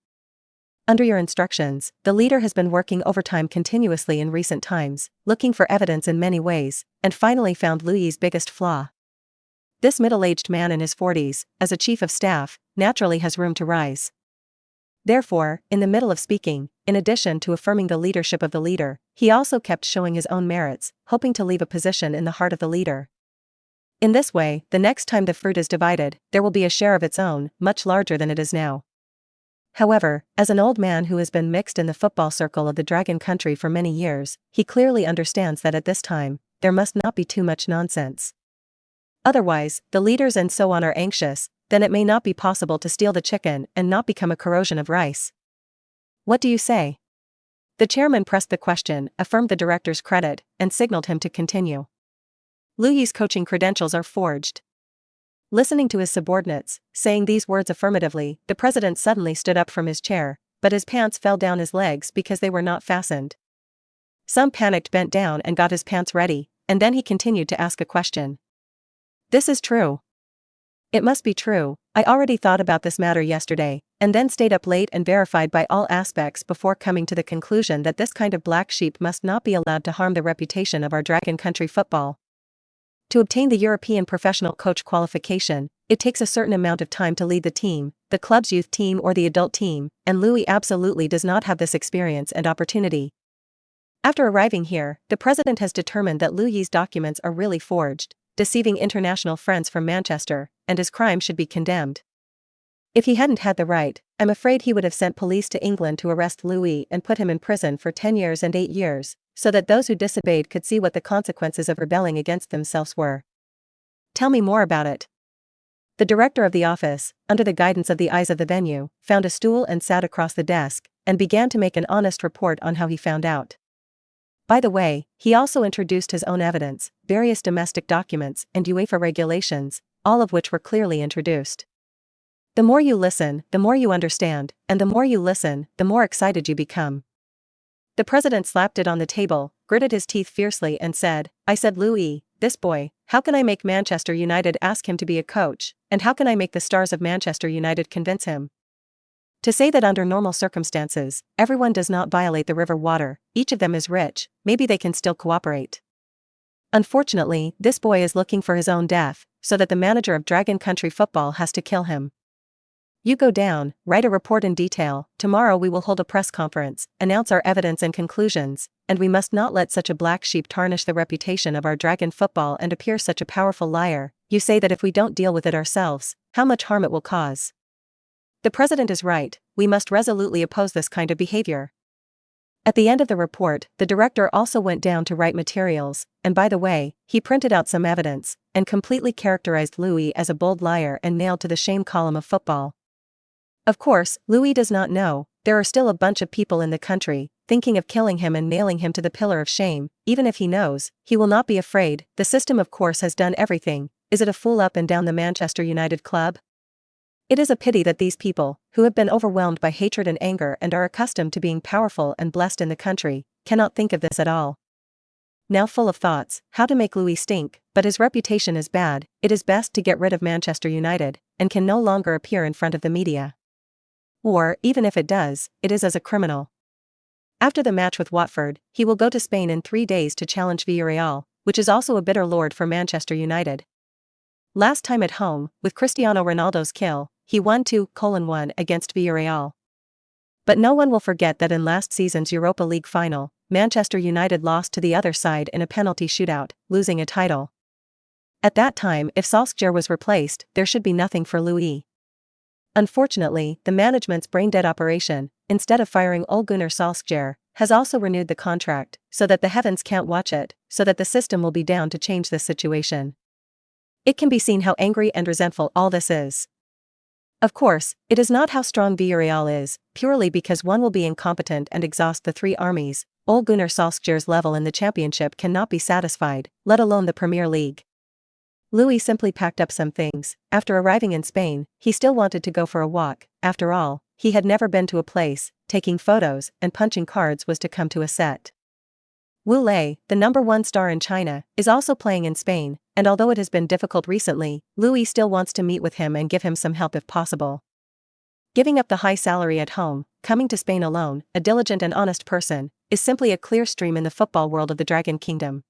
Under your instructions, the leader has been working overtime continuously in recent times, looking for evidence in many ways, and finally found Liu Yi's biggest flaw. This middle-aged man in his 40s, as a chief of staff, naturally has room to rise. Therefore, in the middle of speaking, in addition to affirming the leadership of the leader, he also kept showing his own merits, hoping to leave a position in the heart of the leader. In this way, the next time the fruit is divided, there will be a share of its own, much larger than it is now. However, as an old man who has been mixed in the football circle of the Dragon Country for many years, he clearly understands that at this time, there must not be too much nonsense. Otherwise, the leaders and so on are anxious, then it may not be possible to steal the chicken and not become a corrosion of rice. What do you say? The chairman pressed the question, affirmed the director's credit, and signaled him to continue. Liu Yi's coaching credentials are forged. Listening to his subordinates, saying these words affirmatively, the president suddenly stood up from his chair, but his pants fell down his legs because they were not fastened. Some panicked bent down and got his pants ready, and then he continued to ask a question. This is true. It must be true. I already thought about this matter yesterday, and then stayed up late and verified by all aspects before coming to the conclusion that this kind of black sheep must not be allowed to harm the reputation of our dragon country football. To obtain the European professional coach qualification, it takes a certain amount of time to lead the team, the club's youth team or the adult team, and Liu Yi absolutely does not have this experience and opportunity. After arriving here, the president has determined that Liu Yi's documents are really forged, deceiving international friends from Manchester, and his crime should be condemned. If he hadn't had the right, I'm afraid he would have sent police to England to arrest Liu Yi and put him in prison for 10 years and 8 years, so that those who disobeyed could see what the consequences of rebelling against themselves were. Tell me more about it. The director of the office, under the guidance of the eyes of the venue, found a stool and sat across the desk, and began to make an honest report on how he found out. By the way, he also introduced his own evidence, various domestic documents and UEFA regulations, all of which were clearly introduced. The more you listen, the more you understand, and the more you listen, the more excited you become. The president slapped it on the table, gritted his teeth fiercely and said, I said Liu Yi, this boy, how can I make Manchester United ask him to be a coach, and how can I make the stars of Manchester United convince him? To say that under normal circumstances, everyone does not violate the river water, each of them is rich, maybe they can still cooperate. Unfortunately, this boy is looking for his own death, so that the manager of Dragon Country Football has to kill him. You go down, write a report in detail, tomorrow we will hold a press conference, announce our evidence and conclusions, and we must not let such a black sheep tarnish the reputation of our Dragon Football and appear such a powerful liar. You say that if we don't deal with it ourselves, how much harm it will cause. The president is right, we must resolutely oppose this kind of behavior. At the end of the report, the director also went down to write materials, and by the way, he printed out some evidence, and completely characterized Liu Yi as a bold liar and nailed to the shame column of football. Of course, Liu Yi does not know, there are still a bunch of people in the country, thinking of killing him and nailing him to the pillar of shame. Even if he knows, he will not be afraid. The system of course has done everything. Is it a fool up and down the Manchester United club? It is a pity that these people, who have been overwhelmed by hatred and anger and are accustomed to being powerful and blessed in the country, cannot think of this at all. Now full of thoughts, how to make Liu Yi stink, but his reputation is bad, it is best to get rid of Manchester United, and can no longer appear in front of the media. Or, even if it does, it is as a criminal. After the match with Watford, he will go to Spain in 3 days to challenge Villarreal, which is also a bitter lord for Manchester United. Last time at home, with Cristiano Ronaldo's kill, he won 2-1 against Villarreal. But no one will forget that in last season's Europa League final, Manchester United lost to the other side in a penalty shootout, losing a title. At that time, if Solskjaer was replaced, there should be nothing for Liu Yi. Unfortunately, the management's brain-dead operation, instead of firing Ole Gunnar Solskjaer, has also renewed the contract, so that the heavens can't watch it, so that the system will be down to change this situation. It can be seen how angry and resentful all this is. Of course, it is not how strong Villarreal is, purely because one will be incompetent and exhaust the three armies. Ole Gunnar Solskjaer's level in the championship cannot be satisfied, let alone the Premier League. Liu Yi simply packed up some things. After arriving in Spain, he still wanted to go for a walk. After all, he had never been to a place. Taking photos and punching cards was to come to a set. Wu Lei, the #1 star in China, is also playing in Spain, and although it has been difficult recently, Liu Yi still wants to meet with him and give him some help if possible. Giving up the high salary at home, coming to Spain alone, a diligent and honest person, is simply a clear stream in the football world of the Dragon Kingdom.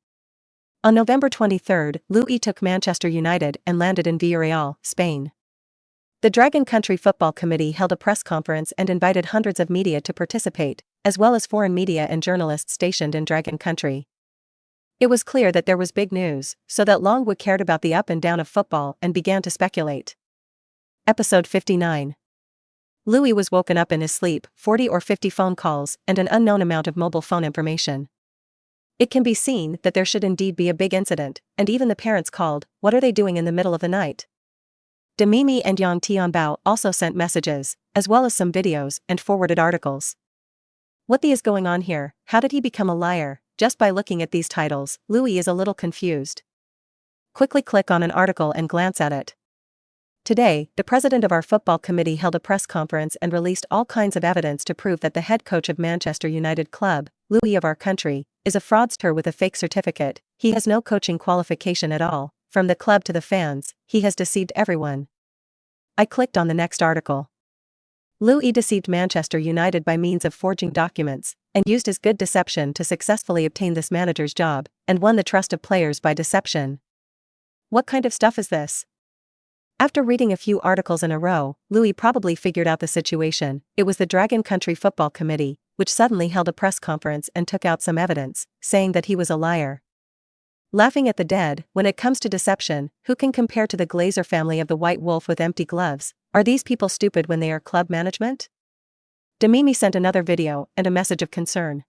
On November 23, Liu Yi took Manchester United and landed in Villarreal, Spain. The Dragon Country Football Committee held a press conference and invited hundreds of media to participate, as well as foreign media and journalists stationed in Dragon Country. It was clear that there was big news, so that Longwood cared about the up and down of football and began to speculate. Episode 59. Liu Yi was woken up in his sleep, 40 or 50 phone calls and an unknown amount of mobile phone information. It can be seen that there should indeed be a big incident, and even the parents called. What are they doing in the middle of the night? Demimi and Yang Tianbao also sent messages, as well as some videos and forwarded articles. What is going on here? How did he become a liar? Just by looking at these titles, Liu Yi is a little confused. Quickly click on an article and glance at it. Today, the president of our football committee held a press conference and released all kinds of evidence to prove that the head coach of Manchester United club, Liu Yi of our country, is a fraudster with a fake certificate. He has no coaching qualification at all. From the club to the fans, he has deceived everyone. I clicked on the next article. Liu Yi deceived Manchester United by means of forging documents, and used his good deception to successfully obtain this manager's job, and won the trust of players by deception. What kind of stuff is this? After reading a few articles in a row, Liu Yi probably figured out the situation. It was the Dragon Country Football Committee, which suddenly held a press conference and took out some evidence, saying that he was a liar. Laughing at the dead, when it comes to deception, who can compare to the Glazer family of the White Wolf with empty gloves? Are these people stupid when they are club management? Demimi sent another video and a message of concern.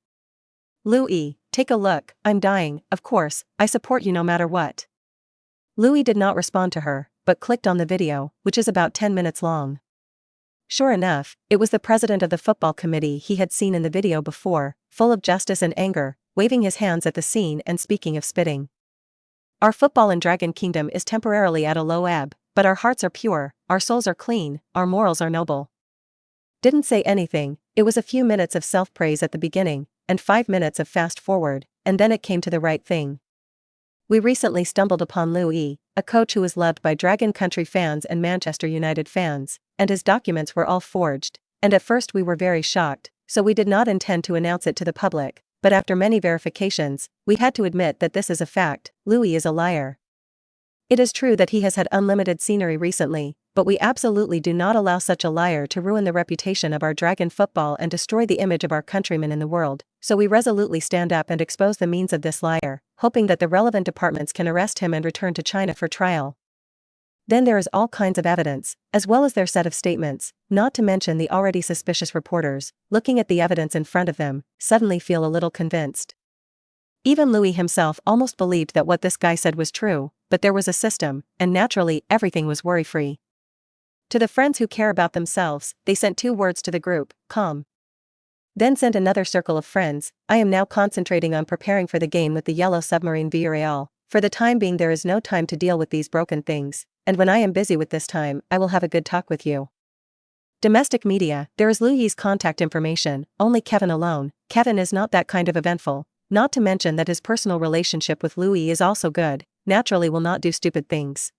Liu Yi, take a look, I'm dying, of course, I support you no matter what. Liu Yi did not respond to her, but clicked on the video, which is about 10 minutes long. Sure enough, it was the president of the football committee he had seen in the video before, full of justice and anger, waving his hands at the scene and speaking of spitting. Our football in Dragon Kingdom is temporarily at a low ebb, but our hearts are pure, our souls are clean, our morals are noble. Didn't say anything, it was a few minutes of self-praise at the beginning, and 5 minutes of fast forward, and then it came to the right thing. We recently stumbled upon Liu Yi, a coach who is loved by Dragon Country fans and Manchester United fans, and his documents were all forged, and at first we were very shocked, so we did not intend to announce it to the public, but after many verifications, we had to admit that this is a fact. Liu Yi is a liar. It is true that he has had unlimited scenery recently, but we absolutely do not allow such a liar to ruin the reputation of our Dragon football and destroy the image of our countrymen in the world, so we resolutely stand up and expose the means of this liar, hoping that the relevant departments can arrest him and return to China for trial. Then there is all kinds of evidence, as well as their set of statements, not to mention the already suspicious reporters, looking at the evidence in front of them, suddenly feel a little convinced. Even Liu Yi himself almost believed that what this guy said was true, but there was a system, and naturally everything was worry-free. To the friends who care about themselves, they sent 2 words to the group, calm. Then sent another circle of friends, I am now concentrating on preparing for the game with the Yellow Submarine Villarreal. For the time being there is no time to deal with these broken things, and when I am busy with this time, I will have a good talk with you. Domestic media, there is Liu Yi's contact information, only Kevin alone. Kevin is not that kind of eventful, not to mention that his personal relationship with Liu Yi is also good, naturally will not do stupid things.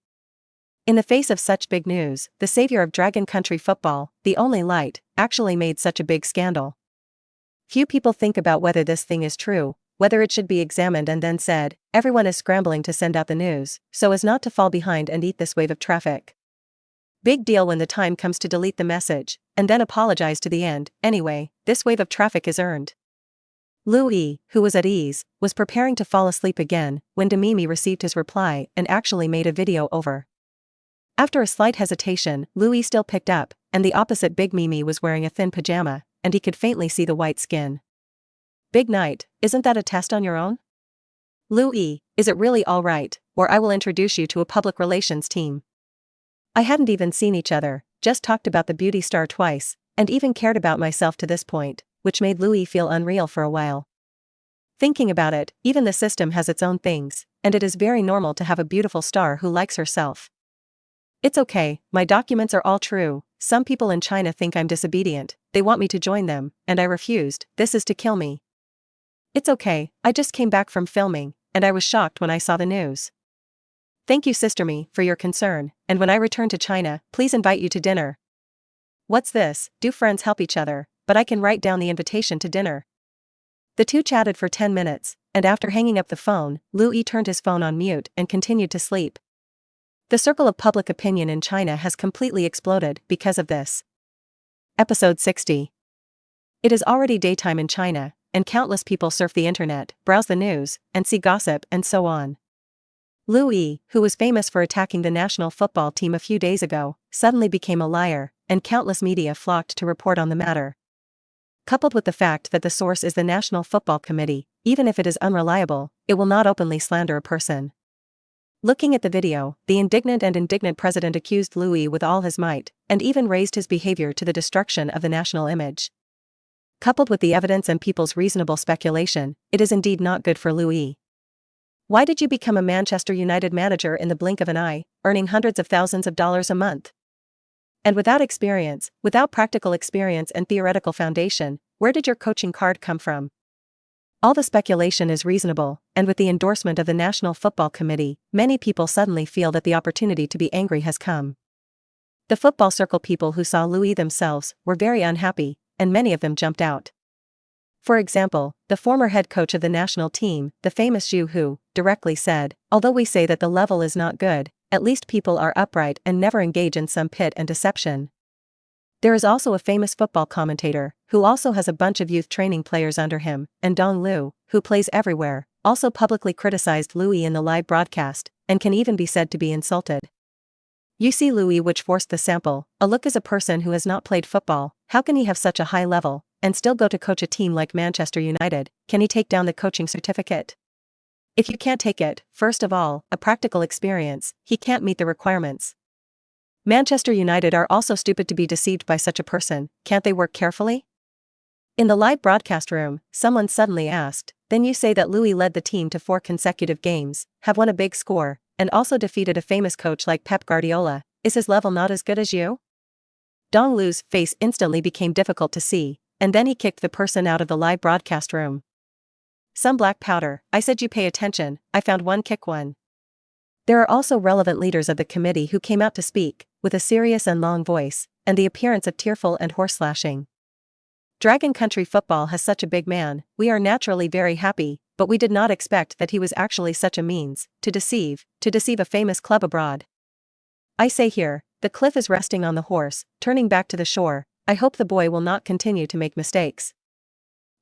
In the face of such big news, the savior of Dragon Country football, the only light, actually made such a big scandal. Few people think about whether this thing is true, whether it should be examined and then said. Everyone is scrambling to send out the news, so as not to fall behind and eat this wave of traffic. Big deal when the time comes to delete the message, and then apologize to the end. Anyway, this wave of traffic is earned. Liu Yi, who was at ease, was preparing to fall asleep again, when Demimi received his reply and actually made a video over. After a slight hesitation, Liu Yi still picked up, and the opposite Big Mimi was wearing a thin pajama, and he could faintly see the white skin. Big night, isn't that a test on your own? Liu Yi, is it really all right, or I will introduce you to a public relations team. I hadn't even seen each other, just talked about the beauty star twice, and even cared about myself to this point, which made Liu Yi feel unreal for a while. Thinking about it, even the system has its own things, and it is very normal to have a beautiful star who likes herself. It's okay, my documents are all true. Some people in China think I'm disobedient, they want me to join them, and I refused. This is to kill me. It's okay, I just came back from filming, and I was shocked when I saw the news. Thank you Sister Me for your concern, and when I return to China, please invite you to dinner. What's this? Do friends help each other? But I can write down the invitation to dinner. The two chatted for 10 minutes, and after hanging up the phone, Liu Yi turned his phone on mute and continued to sleep. The circle of public opinion in China has completely exploded because of this. Episode 60. It is already daytime in China, and countless people surf the internet, browse the news, and see gossip and so on. Liu Yi, who was famous for attacking the national football team a few days ago, suddenly became a liar, and countless media flocked to report on the matter. Coupled with the fact that the source is the National Football Committee, even if it is unreliable, it will not openly slander a person. Looking at the video, the indignant president accused Liu Yi with all his might, and even raised his behavior to the destruction of the national image. Coupled with the evidence and people's reasonable speculation, it is indeed not good for Liu Yi. Why did you become a Manchester United manager in the blink of an eye, earning hundreds of thousands of dollars a month? And without experience, without practical experience and theoretical foundation, where did your coaching card come from? All the speculation is reasonable, and with the endorsement of the National Football Committee, many people suddenly feel that the opportunity to be angry has come. The football circle people who saw Liu Yi themselves were very unhappy, and many of them jumped out. For example, the former head coach of the national team, the famous Zhu Hu, directly said, "Although we say that the level is not good, at least people are upright and never engage in some pit and deception." There is also a famous football commentator, who also has a bunch of youth training players under him, and Dong Lu, who plays everywhere, also publicly criticized Liu Yi in the live broadcast, and can even be said to be insulted. "You see Liu Yi, which forced the sample, a look as a person who has not played football, how can he have such a high level, and still go to coach a team like Manchester United, can he take down the coaching certificate? If you can't take it, first of all, a practical experience, he can't meet the requirements. Manchester United are also stupid to be deceived by such a person, can't they work carefully?" In the live broadcast room, someone suddenly asked, "Then you say that Liu Yi led the team to 4 consecutive games, have won a big score, and also defeated a famous coach like Pep Guardiola, is his level not as good as you?" Dong Lu's face instantly became difficult to see, and then he kicked the person out of the live broadcast room. "Some black powder, I said you pay attention, I found one, kick one." There are also relevant leaders of the committee who came out to speak, with a serious and long voice, and the appearance of tearful and horse-slashing. "Dragon Country Football has such a big man, we are naturally very happy, but we did not expect that he was actually such a means, to deceive a famous club abroad. I say here, the cliff is resting on the horse, turning back to the shore, I hope the boy will not continue to make mistakes."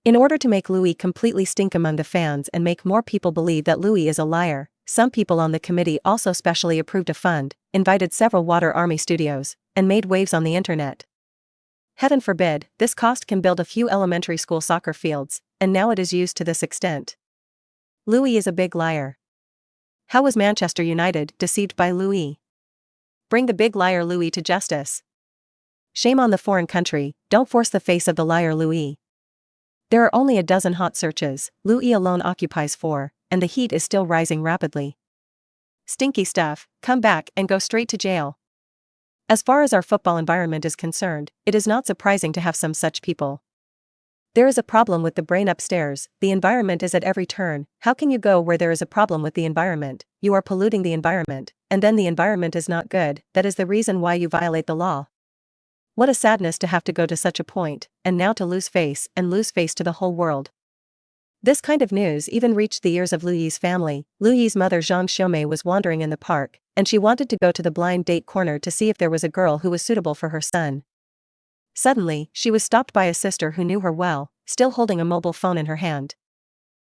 In order to make Liu Yi completely stink among the fans and make more people believe that Liu Yi is a liar, some people on the committee also specially approved a fund, invited several water army studios, and made waves on the internet. Heaven forbid, this cost can build a few elementary school soccer fields, and now it is used to this extent. Liu Yi is a big liar. How was Manchester United deceived by Liu Yi? Bring the big liar Liu Yi to justice. Shame on the foreign country, don't force the face of the liar Liu Yi. There are only a dozen hot searches, Liu Yi alone occupies 4, and the heat is still rising rapidly. Stinky stuff, come back and go straight to jail. As far as our football environment is concerned, it is not surprising to have some such people. There is a problem with the brain upstairs, the environment is at every turn, how can you go where there is a problem with the environment, you are polluting the environment, and then the environment is not good, that is the reason why you violate the law. What a sadness to have to go to such a point, and now to lose face to the whole world. This kind of news even reached the ears of Liu Yi's family. Liu Yi's mother Zhang Xiaomei was wandering in the park, and she wanted to go to the blind date corner to see if there was a girl who was suitable for her son. Suddenly, she was stopped by a sister who knew her well, still holding a mobile phone in her hand.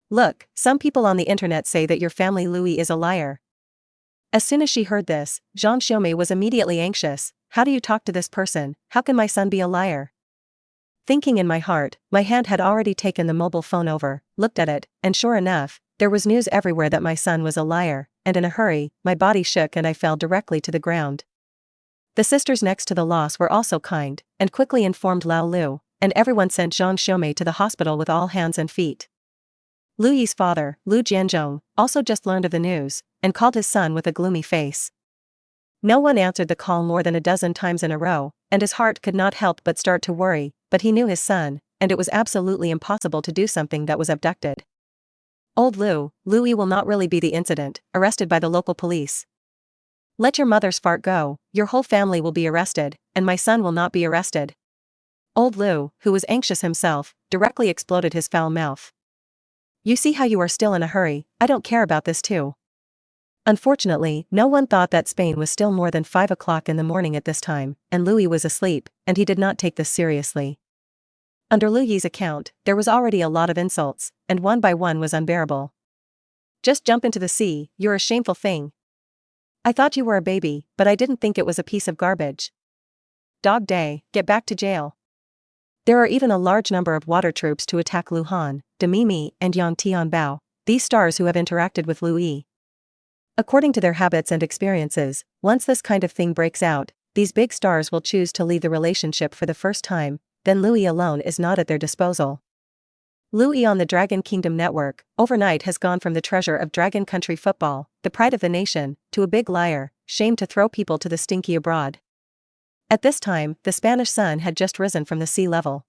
"Look, some people on the internet say that your family Liu Yi is a liar." As soon as she heard this, Zhang Xiaomei was immediately anxious. "How do you talk to this person, how can my son be a liar?" Thinking in my heart, my hand had already taken the mobile phone over, looked at it, and sure enough, there was news everywhere that my son was a liar, and in a hurry, my body shook and I fell directly to the ground. The sisters next to the loss were also kind, and quickly informed Lao Lu, and everyone sent Zhang Xiaomei to the hospital with all hands and feet. Liu Yi's father, Liu Jianzhong, also just learned of the news, and called his son with a gloomy face. No one answered the call more than a dozen times in a row, and his heart could not help but start to worry, but he knew his son, and it was absolutely impossible to do something that was abducted. Old Liu Yi will not really be the incident, arrested by the local police. Let your mother's fart go, your whole family will be arrested, and my son will not be arrested. Old Liu, who was anxious himself, directly exploded his foul mouth. You see how you are still in a hurry, I don't care about this too. Unfortunately, no one thought that Spain was still more than 5 o'clock in the morning at this time, and Liu Yi was asleep, and he did not take this seriously. Under Liu Yi's account, there was already a lot of insults, and one by one was unbearable. Just jump into the sea, you're a shameful thing. I thought you were a baby, but I didn't think it was a piece of garbage. Dog day, get back to jail. There are even a large number of water troops to attack Luhan, Demimi, and Yang Tianbao, these stars who have interacted with Liu Yi. According to their habits and experiences, once this kind of thing breaks out, these big stars will choose to leave the relationship for the first time, then Liu Yi alone is not at their disposal. Liu Yi on the Dragon Kingdom Network, overnight has gone from the treasure of Dragon Country Football, the pride of the nation, to a big liar, shamed to throw people to the stinky abroad. At this time, the Spanish sun had just risen from the sea level.